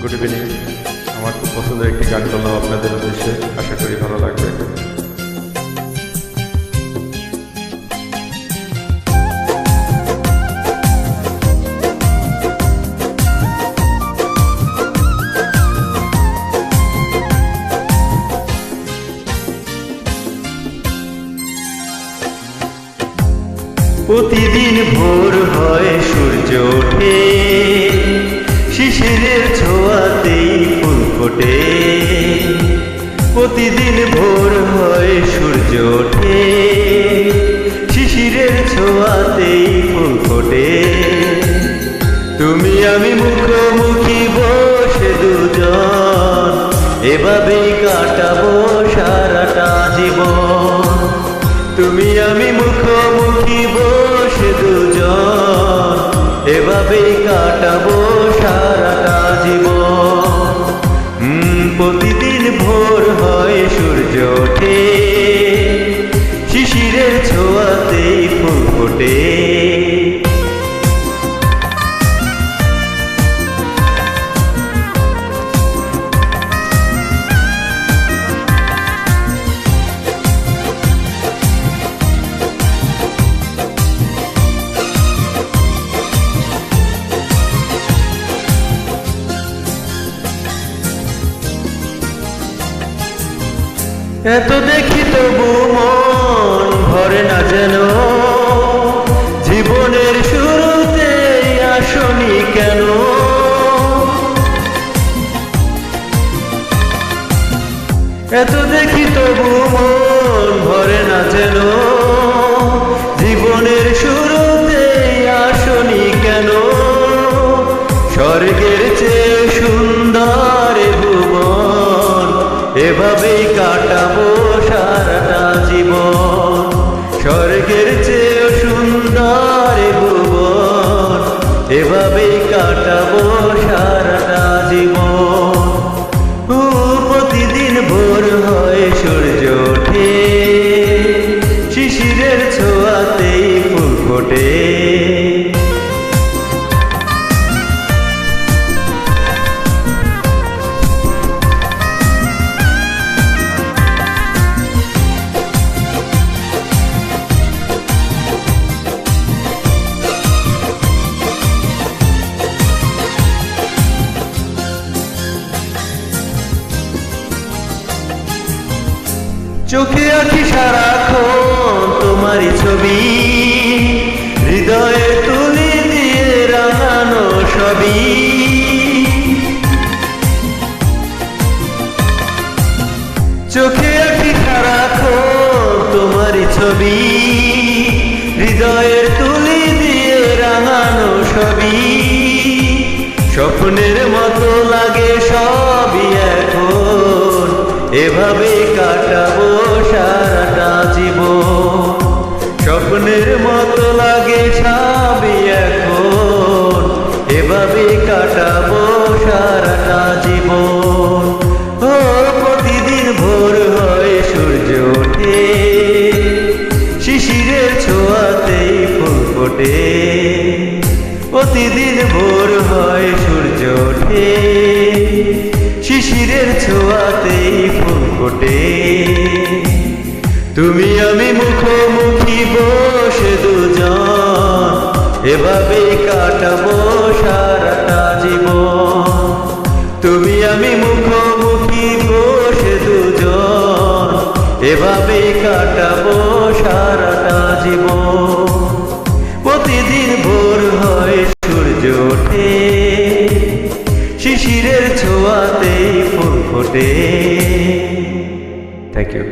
Good evening. আমার খুব পছন্দের একটি গান করলাম আপনাদের উদ্দেশ্যে, আশা করি ভালো লাগবে। প্রতিদিন ভোর হয় সূর্য ওঠে, শিশিরের ছোঁয়াতেই ফুল ফোটে। প্রতিদিন ভোর হয় সূর্য ওঠে, শিশিরের ছোঁয়াতেই ফুল ফোটে। তুমি আমি মুখোমুখি বসে দুজন, এভাবেই কাটাবো সারাটা জীবন। তুমি আমি মুখোমুখি বসে দুজন, এভাবেই কাটাবো সারাটা জীবন। প্রতিদিন ভোর হয় সূর্য ওঠে, শিশিরের ছোঁয়াতেই ফুল ফোটে। এত দেখি তবু মন ভরে না যেন, জীবনের শুরুতে আসনি কেন। এত দেখি তবু মন ভরে না যেন, জীবনের শুরুতে আসনি কেন। স্বর্গের চেয়ে সুন্দর ভুবন, এভাবেই কাটাবো সারাটা জীবন। স্বর্গের চেয়ে সুন্দর ভুবন, এভাবেই কাটাবো সারাটা জীবন। প্রতিদিন ভোর হয় সূর্য ওঠে, শিশিরের ছোঁয়াতেই ফুল ফোটে। চোখে আঁকি সারাক্ষণ তোমারই ছবি, হৃদয়ে তুলি দিয়ে রাঙানো সবই। চোখে আঁকি সারাক্ষণ তোমারই ছবি, হৃদয়ের তুলি দিয়ে রাঙানো সবই। স্বপ্নের মতো লাগে সবই এখন, এভাবে কাটাবো সারাটা জীবন। স্বপ্নের মতো লাগে সবই এখন, এভাবে কাটাবো সারাটা জীবন। প্রতিদিন ভোর হয় সূর্য ওঠে, শিশিরের ছোঁয়াতেই ফুল ফোটে। প্রতিদিন ভোর হয় সূর্য ওঠে, শিশিরের ছোঁয়াতেই ফুল ফোটে। তুমি আমি মুখোমুখি বসে দুজন, এভাবেই কাটাবো সারাটা জীবন। তুমি আমি মুখোমুখি বসে দুজন, এভাবেই কাটাবো সারাটা জীবন। প্রতিদিন ভোর হয় সূর্য ওঠে, শিশিরের ছোঁয়াতেই ফুল ফোটে। Thank you.